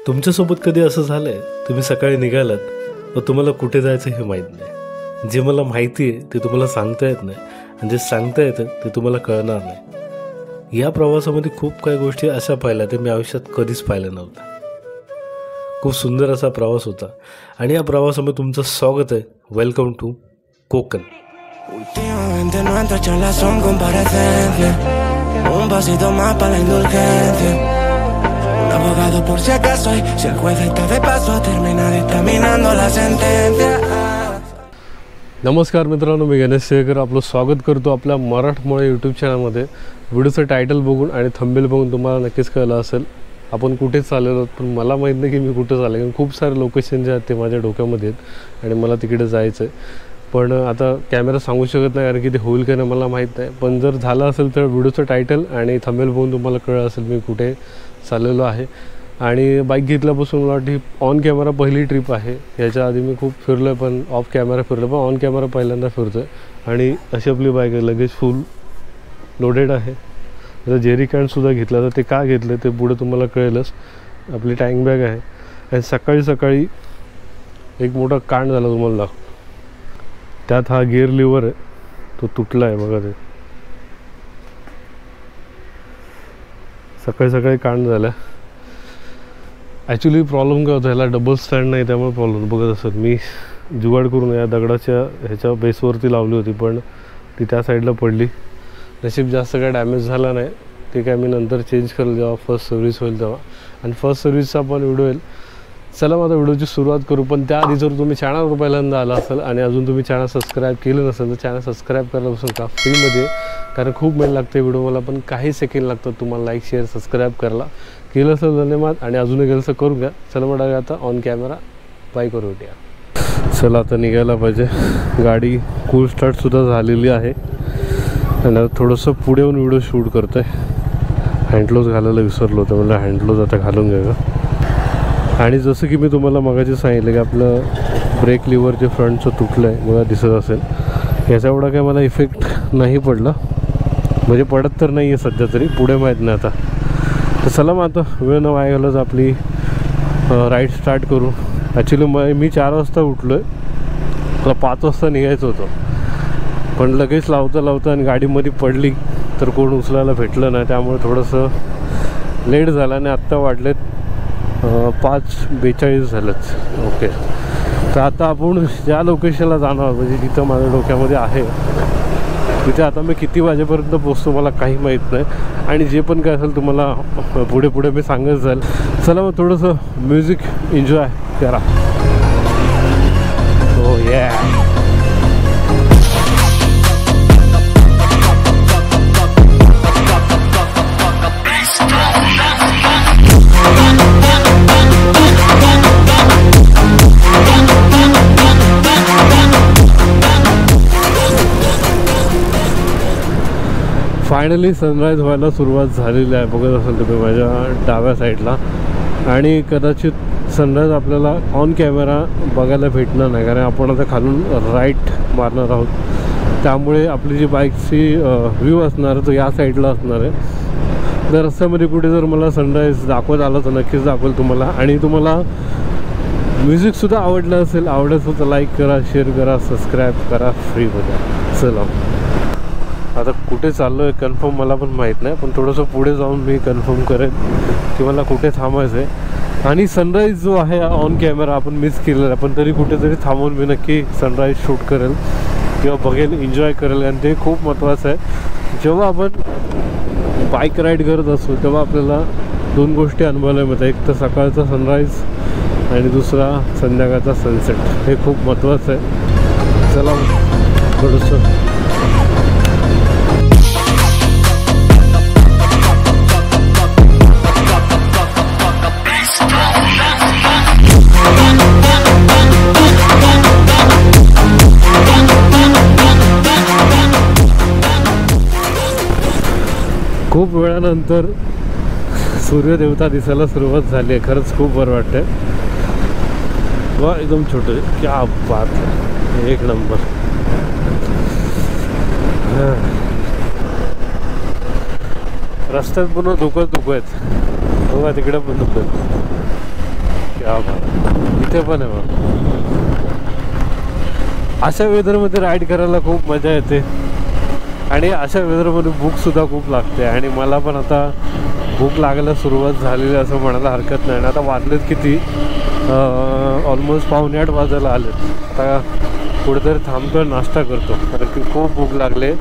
तुमच्यासोबत कधी असं झालंय, तुम्ही सकाळी निघालात व तुम्हाला कुठे जायचं हे माहीत नाही. जे मला माहिती आहे ते तुम्हाला सांगता येत नाही आणि जे सांगता येतं ते तुम्हाला कळणार नाही. या प्रवासामध्ये खूप काही गोष्टी अशा पाहिल्या ते मी आयुष्यात कधीच पाहिल्या नव्हत्या. खूप सुंदर असा प्रवास होता आणि या प्रवासामध्ये तुमचं स्वागत आहे. Welcome to Konkan. Últimamente nuestras charlas son comparecencias, un pasito más para la indulgencia, un abogado por si acaso y si el juez está de paso a terminar dictaminando la sentencia. नमस्कार मित्रांनो, मी गणेश शेखर आपलं स्वागत करतो आपल्या मराठमोळे यूट्यूब चॅनलमध्ये. व्हिडिओचं title बघून आणि thumbnail बघून तुम्हाला नक्कीच कळलं असेल आपण कुठेच चाललेलो आहोत, पण मला माहीत नाही की मी कुठं चालले. कारण खूप सारे लोकेशन जे आहेत ते माझ्या डोक्यामध्ये आहेत आणि मला तिकडे जायचं आहे. पण आता कॅमेरा सांगू शकत नाही कारण की ते होईल का नाही मला माहीत नाही. पण जर झालं असेल तर व्हिडिओचं टायटल आणि थंबनेल बघून तुम्हाला कळलं असेल मी कुठे चाललेलो आहे. आणि बाईक घेतल्यापासून मला वाटते ऑन कॅमेरा पहिली ट्रिप आहे. याच्या आधी मी खूप फिरलो आहे, पण ऑफ कॅमेरा फिरलो, पण ऑन कॅमेरा पहिल्यांदा फिरतो आहे. आणि अशी आपली बाईक आहे, लगेच फुल लोडेड आहे. जर जेरी कॅनसुद्धा घेतला तर ते का घेतलं ते पुढे तुम्हाला कळेलच. आपली टँक बॅग आहे आणि सकाळी सकाळी एक मोठा कांड झाला तुम्हाला दाखव. त्यात हा गिअर लिव्हर आहे तो तुटला आहे बघा. ते सकाळी सकाळी कांड झाला. ॲक्च्युली प्रॉब्लेम काय होता, ह्याला डबल स्टँड नाही त्यामुळे प्रॉब्लेम बघत असत. मी जुगाड करून या दगडाच्या ह्याच्या बेसवरती लावली होती, पण ती त्या साईडला पडली. नशीब जास्त काय डॅमेज झाला नाही. ते काय मी नंतर चेंज करेल जेव्हा फर्स्ट सर्व्हिस होईल तेव्हा, आणि फर्स्ट सर्व्हिसचा पण व्हिडिओ येईल. चला मग आता व्हिडिओची सुरुवात करू. पण त्याआधी जर तुम्ही चॅनलवर पहिल्यांदा आला असाल आणि अजून तुम्ही चॅनल सबस्क्राईब केलं नसेल तर चॅनल सबस्क्राईब करायला बसून का फ्रीमध्ये, कारण खूप मेहनत लागते व्हिडिओ मला, पण काही सेकंड लागतात तुम्हाला लाईक शेअर सबस्क्राईब करायला. केलं असेल धन्यवाद आणि अजून गेलं तर करून घ्या. चला मग आता ऑन कॅमेरा बाईकवर भेटूया. चला आता निघायला पाहिजे. गाडी कूल स्टार्टसुद्धा झालेली आहे आणि आता थोडंसं पुढे येऊन व्हिडिओ शूट करतो आहे. हँडग्लोव्ज घालायला विसरलो होतं, मला हँडग्लोव्ज आता घालून घ्या. आणि जसं की मी तुम्हाला मगाशी सांगितलं की आपलं ब्रेक लिव्हर जे फ्रंटचं तुटलं आहे बघा, दिसत असेल. याचा एवढा काय मला इफेक्ट नाही पडला, म्हणजे पडत तर नाही आहे सध्या तरी, पुढे माहीत नाही आता. तर चला मग आता वेळ न वाया घालवत आपली राईड स्टार्ट करू. ॲक्च्युली मी 4 वाजता उठलो आहे, मला 5 वाजता निघायचं होतं, पण लगेच लावता आणि गाडीमध्ये पडली तर कोण उचलायला भेटलं नाही, त्यामुळे थोडंसं लेट झालं आणि आत्ता वाटलेत 5:42 झालंच. ओके, तर आता आपण ज्या लोकेशनला जाणार म्हणजे जिथं माझ्या डोक्यामध्ये आहे तिथे आता मी किती वाजेपर्यंत पोचतो मला काही माहीत नाही. आणि जे पण काय असेल तुम्हाला पुढे मी सांगत जाईल. चला मग थोडंसं म्युझिक एन्जॉय करा. हो या. फायनली सनराईज व्हायला सुरुवात झालेली आहे, बघत असेल तुम्ही माझ्या डाव्या साईडला. आणि कदाचित सनराईज आपल्याला ऑन कॅमेरा बघायला भेटणार नाही, कारण आपण आता खालून राईट मारणार आहोत. त्यामुळे आपली जी बाईकची व्ह्यू असणार आहे तो या साईडला असणार आहे. जर रस्त्यामध्ये कुठे जर मला सनराईज दाखवत आलं तर नक्कीच दाखवेल तुम्हाला. आणि तुम्हाला म्युझिकसुद्धा आवडलं असेल, तर लाईक करा, शेअर करा, सबस्क्राईब करा फ्रीमध्ये. चला आता कुठे चाललो आहे कन्फर्म मला पण माहीत नाही, पण थोडंसं पुढे जाऊन मी कन्फर्म करेन की मला कुठे थांबायचं आहे. आणि सनराईज जो आहे ऑन कॅमेरा आपण मिस केलेला आहे, पण तरी कुठेतरी थांबून मी नक्की सनराईज शूट करेल किंवा बघेल, एन्जॉय करेल. आणि ते खूप महत्त्वाचं आहे. जेव्हा आपण बाईक राईड करत असतो तेव्हा आपल्याला 2 गोष्टी अनुभवायला मिळतात. एक तर सकाळचा सनराईज आणि दुसरा संध्याकाळचा सनसेट. हे खूप महत्त्वाचं आहे. चला थोडंसं खूप वेळानंतर सूर्यदेवता दिसायला सुरुवात झाली आहे. खरंच खूप बरं वाटतंय. वा एकदम छोटं, क्या बात आहे, एक नंबर. रस्त्यात पूर्ण धुकं आहेत बघा, तिकडे पण धुकं. क्या बात, इथे पण आहे बघ. अशा वेदरमध्ये राईड करायला खूप मजा येते आणि अशा वेदरमध्ये भूकसुद्धा खूप लागते. आणि मला पण आता भूक लागायला सुरुवात झालेली असं म्हणायला हरकत नाही. आता वाजलेत किती, ऑलमोस्ट 7:45 वाजायला आलेत. आता कुठेतरी थांबतो, नाश्ता करतो, कारण की खूप भूक लागले.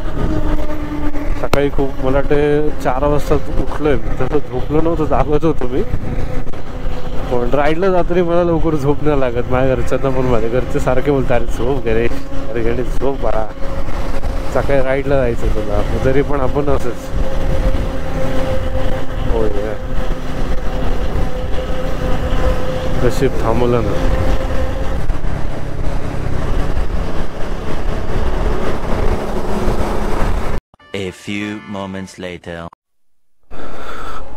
सकाळी खूप, मला वाटते 4 वाजता उठलो आहे. तसं झोपलो नव्हतं, जागत होतो मी. पण राईडला जाताना मला लवकर झोप नाही लागत. माझ्या घरच्यांना पण, माझ्या घरचे सारखे बोलतात, अरे झोप घरे, अरे घरी झोप बाळा, सकाळी राईडला जायचं तुला. तरी पण आपण असंच. हो, नशीब थांबवलं ना. A few moments later.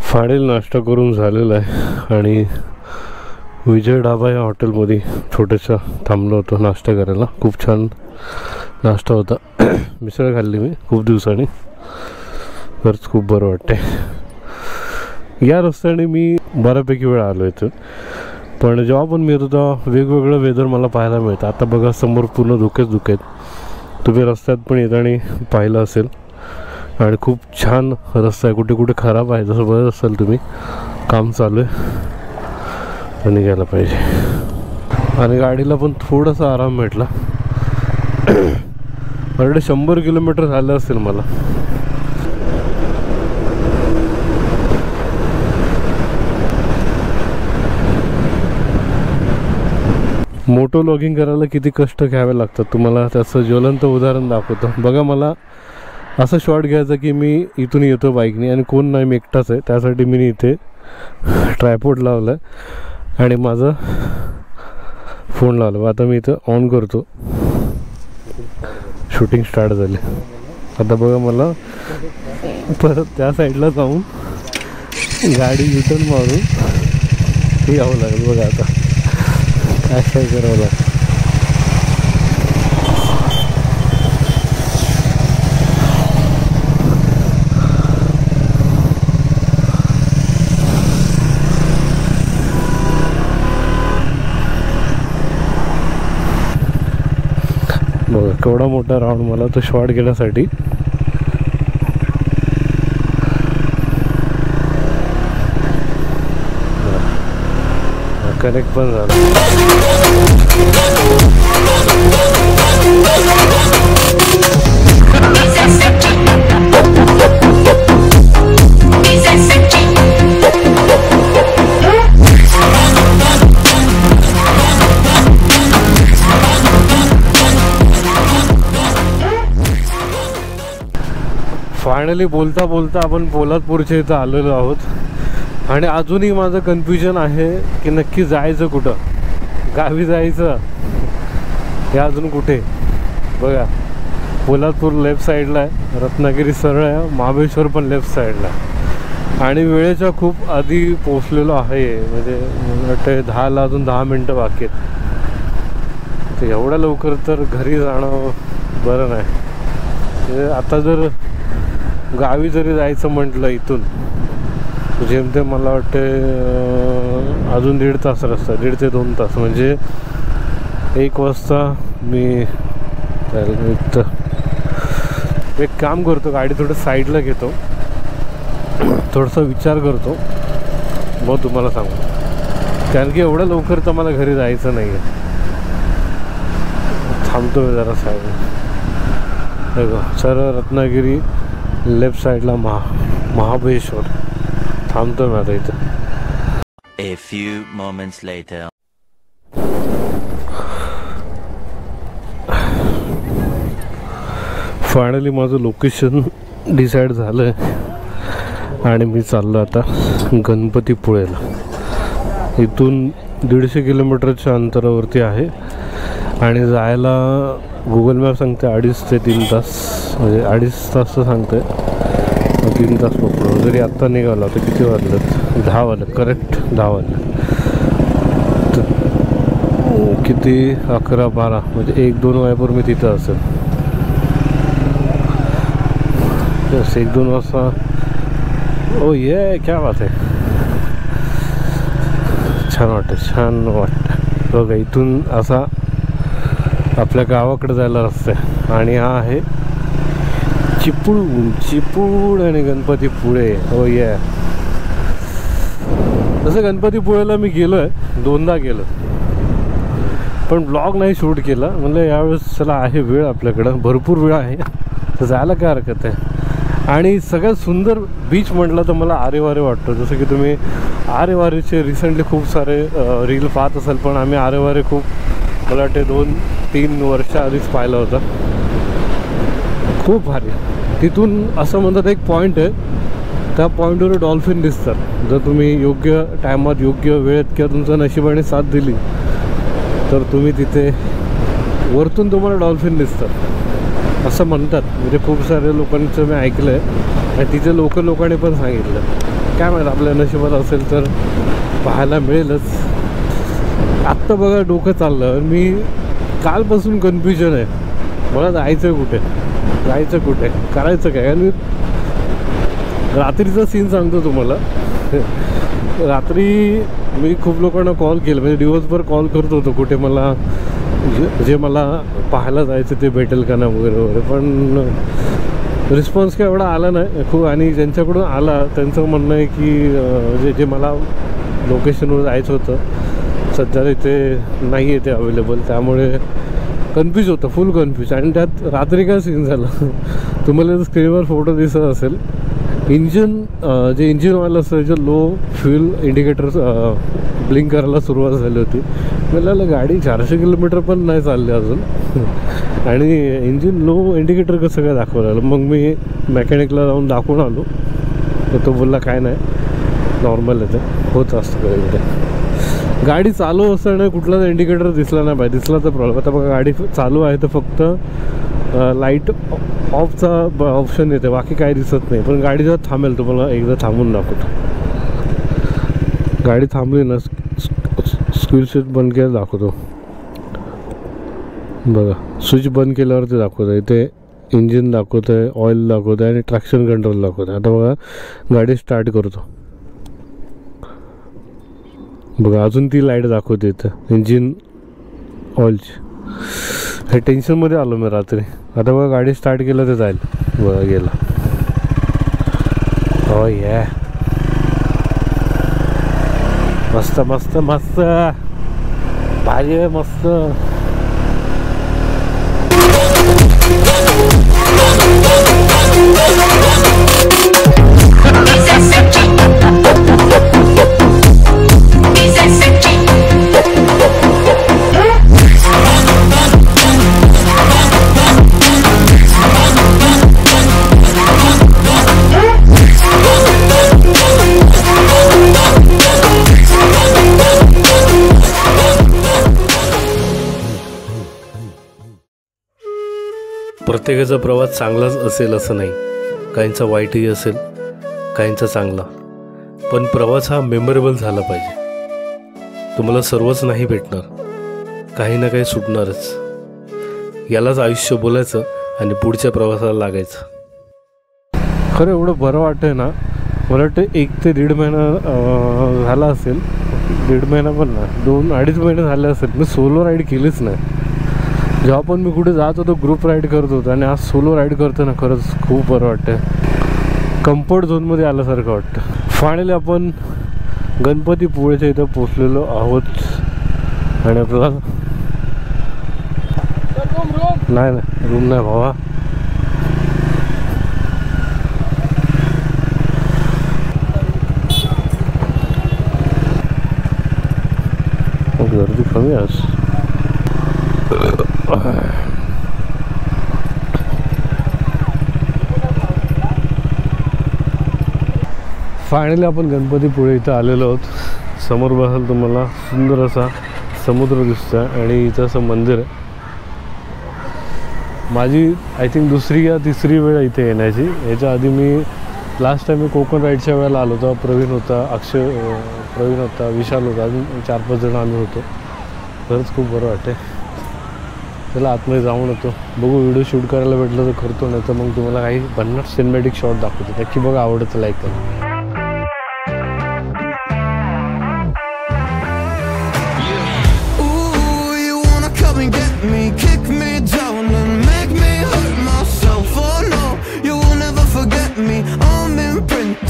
Final नाश्ता करून झालेला आहे आणि विजय ढाबा या हॉटेलमध्ये छोट्याशा थांबलो होतो नाश्ता करायला. खूप छान नाश्ता होता. मिसळ खाल्ली मी खूप दिवसांनी, खरंच खूप बरं वाटते. या रस्त्याने मी बऱ्यापैकी वेळ आलो इथं, पण जेव्हा पण मी येतो तेव्हा वेगवेगळं वेदर मला पाहायला मिळतं. आता बघा समोर पूर्ण धुकेच धुके आहेत. तुम्ही रस्त्यात पण येताना पाहिलं असेल. आणि खूप छान रस्ता आहे, कुठे कुठे खराब आहे जसं बघत असाल तुम्ही. काम चालू आहे आणि गेला पाहिजे. आणि गाडीला पण थोडासा आराम भेटला. ऑलरेडी 100 किलोमीटर झालं असेल मला. मोटो लॉगिंग करायला किती कष्ट घ्यावे लागतात तुम्हाला त्याचं ज्वलंत उदाहरण दाखवतो. बघा, मला असं शॉट घ्यायचं की मी इथून येतो बाईकने आणि कोण नाही, मी एकटाच आहे. त्यासाठी मी इथे ट्रायपॉड लावला आहे आणि माझा फोन लावला. आता मी इथं ऑन करतो, शूटिंग स्टार्ट झाली. आता बघा, मला परत त्या साईडला जाऊन गाडी युटर्न मारून यावं लागेल. बघा आता काय करावं लागेल. बघा केवढा मोठा राऊंड मला तो शॉट घेण्यासाठी. कनेक्ट पण झाला. फायनली बोलता बोलता आपण पोलादपूरच्या इथं आलेलो आहोत आणि अजूनही माझं कन्फ्युजन आहे की नक्की जायचं कुठं. गावी जायचं या अजून कुठे. बघा, पोलादपूर लेफ्ट साईडला आहे, रत्नागिरी सरळ आहे, महाबळेश्वर पण लेफ्ट साईडला आहे. आणि वेळेच्या खूप आधी पोचलेलो आहे, म्हणजे वाटतं 10ला अजून 10 मिनटं बाकी आहेत. तर एवढ्या लवकर तर घरी जाणं बरं नाही. आता जर गावी जरी जायचं म्हटलं इथून जेमतेम मला वाटते अजून 1.5 तास रस्ता, 1.5 ते 2 तास. म्हणजे 1 वाजता मी एक काम करतो, गाडी थोडं साईडला घेतो, थोडासा विचार करतो, मग तुम्हाला सांगू. कारण की एवढ्या लवकर तर मला घरी जायचं नाही आहे. थांबतो मी जरा साईड. बघा, सरळ रत्नागिरी, लेफ्ट साईडला महाबळेश्वर. थांबतो मी आता इथं. A few moments later. Finally माझं लोकेशन डिसाईड झालं आहे आणि मी चाललो आता गणपतीपुळेला. इथून 150 किलोमीटरच्या अंतरावरती आहे आणि जायला गुगल मॅप सांगते 2.5 ते 3 तास. म्हणजे 2.5 तास तर सांगते, 3 तास पकडू. जरी आत्ता निघाला तर किती वाजलेत? 10 वाजले, करेक्ट 10 वाजले. तर किती 11-12 म्हणजे 1-2 वाजेपर मी तिथं असेल. 1-2 वाजता. ओ ये क्या बात आहे. छान वाटतं बघा. इथून असा आपल्या गावाकडे जायला रस्ता आहे आणि हा आहे चिपळूण आणि गणपतीपुळे. हो या, तसं गणपतीपुळेला मी गेलो आहे, 2दा गेलो, पण ब्लॉग नाही शूट केला. म्हणलं यावेळेस चला आहे वेळ आपल्याकडं, भरपूर वेळ आहे तर जायला काय हरकत आहे. आणि सगळ्यात सुंदर बीच म्हटलं तर मला आरेवारे वाटतं. जसं की तुम्ही आरेवारेचे रिसेंटली खूप सारे रील पाहत असाल, पण आम्ही आरेवारे खूप मला वाटते 2-3 वर्ष आधीच पाहिलं होतं. खूप भारी. तिथून असं म्हणतात एक पॉईंट आहे, त्या पॉईंटवर डॉल्फिन दिसतात. जर तुम्ही योग्य टायमात योग्य वेळेत किंवा तुमच्या नशिबाने साथ दिली तर तुम्ही तिथे वरतून तुम्हाला डॉल्फिन दिसतात असं म्हणतात. म्हणजे खूप साऱ्या लोकांचं मी ऐकलं आहे आणि तिथे लोकांनी पण सांगितलं. काय माहीत आपल्या नशिबात असेल तर पाहायला मिळेलच. आत्ता बघा डोकं चाललं, मी कालपासून कन्फ्युजन आहे, मला जायचं कुठे करायचं काय. आणि रात्रीचा सीन सांगतो तुम्हाला. रात्री मी खूप लोकांना कॉल केला, म्हणजे दिवसभर कॉल करत होतो कुठे मला जे मला पाहायला जायचं ते भेटेल का ना वगैरे, पण रिस्पॉन्स काय एवढा आला नाही खूप. आणि ज्यांच्याकडून आला त्यांचं म्हणणं आहे की जे मला लोकेशनवर जायचं होतं सध्या तिथे नाही आहे ते अवेलेबल, त्यामुळे कन्फ्यूज होतं, फुल कन्फ्यूज. आणि त्यात रात्री काय सीन झालं तुम्हाला स्क्रीनवर फोटो दिसत असेल, जे इंजिन ऑइल असतं जे लो फ्यूल इंडिकेटर ब्लिंक करायला सुरुवात झाली होती. मला गाडी 400 किलोमीटर पण नाही चालली अजून आणि इंजिन लो इंडिकेटर कसं काय दाखवलं आलं. मग मी मेकॅनिकला जाऊन दाखवून आलो तर तो बोलला काय नाही, नॉर्मल आहे, ते होत असतं कधी. गाडी चालू असताना कुठलाच इंडिकेटर दिसला नाही पाहिजे, दिसला तर प्रॉब्लेम. आता बघा गाडी चालू आहे तर फक्त लाईट ऑफचा ऑप्शन येते, बाकी काही दिसत नाही. पण गाडी जेव्हा थांबेल तुम्हाला एकदा थांबून दाखवतो. गाडी थांबली ना, स्क्वीज स्विच बंद केलं दाखवतो बघा. स्विच बंद केल्यावरती दाखवतं आहे, इथे इंजिन दाखवतं आहे, ऑइल दाखवतं आहे आणि ट्रॅक्शन कंट्रोल दाखवतं आहे. आता बघा गाडी स्टार्ट करतो बघा, अजून ती लाईट दाखवते इथं इंजिन ऑइलची. हे टेन्शनमध्ये आलो मी रात्री. आता बघा गाडी स्टार्ट केलं तर जाईल बघा, गेला. हो या, मस्त मस्त मस्त भारी आहे, मस्त. प्रत्येकाचा प्रवास चांगलाच असेल असं नाही, काहींचा वाईटही असेल, काहींचा चांगला. पण प्रवास हा मेमोरेबल झाला पाहिजे. तुम्हाला सर्वच नाही भेटणार, काही ना काही सुटणारच. यालाच आयुष्य बोलायचं आणि पुढच्या प्रवासाला लागायचं. खरं एवढं बरं वाटतंय ना, मला वाटतं 1 ते 1.5 महिना झाला असेल, 1.5 महिना पण ना, 2-2.5 महिने झाले असेल मी सोलो राईड केलीच नाही. जेव्हा पण मी कुठे जात होतो ग्रुप राईड करत होतो आणि आज सोलो राईड करतो ना, खरंच खूप बरं वाटतं. कम्फर्ट झोनमध्ये आल्यासारखं वाटतं. फायनली आपण गणपतीपुळेच्या इथं पोचलेलो आहोत आणि आपल्याला नाही रूम नाही भावा, गर्दी कमी आज. फायनली आपण गणपतीपुळे इथं आलेलो आहोत. समोर बघाल तुम्हाला सुंदर असा समुद्र दिसतोय आणि इथं असं मंदिर आहे. माझी आय थिंक 2री या 3री वेळ इथे येण्याची. याच्या आधी मी लास्ट टाइम मी कोकण राईडच्या वेळेला आलो होतो. प्रवीण होता, प्रवीण होता, विशाल होता, अजून 4-5 जण आम्ही होतो. खरंच खूप बरं वाटते. त्याला आतमध्ये जाऊन होतो, बघू व्हिडिओ शूट करायला भेटलं तर करतो, नाही तर मग तुम्हाला काही भन्नाट सिनेमॅटिक शॉट दाखवतो. नक्की बघा, आवडतं लाईक करा.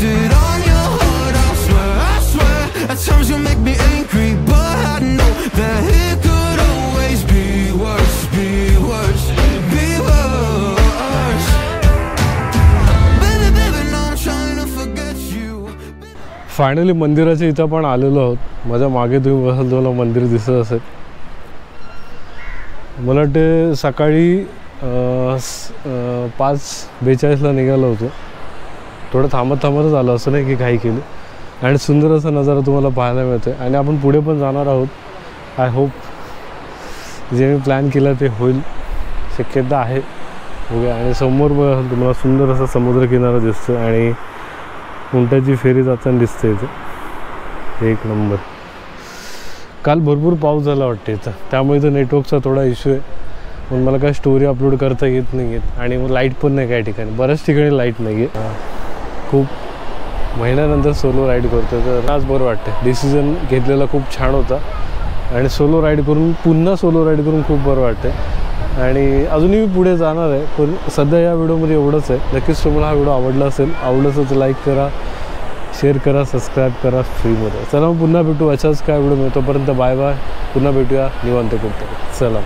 it on your heart, I swear. At times you make me angry, but I know that it could always be worse, be worse, be worse. Baby, baby, now I'm trying to forget you. Finally मंदिराच्या इथं पण आलेलो आहोत. माझ्या मागे तुम्ही बसाल तुम्हाला मंदिर दिसत असेल. मला वाटते सकाळी 5:42ला निघालो होतो. थोडं थांबतच आलो, असं नाही की काही केलं. आणि सुंदर असा नजारा तुम्हाला पाहायला मिळतो. आणि आपण पुढे पण जाणार आहोत. आय होप जे मी प्लॅन केलं ते होईल, शक्यता आहे. बघूया. आणि समोर बघा तुम्हाला सुंदर असा समुद्रकिनारा दिसतो आणि उंटाची फेरी जाताना दिसते इथं. एक नंबर. काल भरपूर पाऊस झाला वाटते इथं, त्यामुळे इथं नेटवर्कचा थोडा इश्यू आहे. पण मला काय स्टोरी अपलोड करता येत नाही आहेत. आणि मग लाईट पण नाही काही ठिकाणी, बऱ्याच ठिकाणी लाईट नाही आहे. खूप महिन्यानंतर सोलो राईड करतो तर आज बरं वाटतं. डिसिजन घेतलेला खूप छान होता आणि सोलो राईड करून पुन्हा सोलो राईड करून खूप बरं वाटतं. आणि अजूनही मी पुढे जाणार आहे, पण सध्या या व्हिडिओमध्ये एवढंच आहे. नक्कीच तुम्हाला हा व्हिडिओ आवडला असेल. आवडलं तर लाईक करा, शेअर करा, सबस्क्राईब करा फ्रीमध्ये. चला मग पुन्हा भेटू. अशाच काय व्हिडिओ मिळतो. तोपर्यंत बाय बाय. पुन्हा भेटूया निवांत कुठं. चला.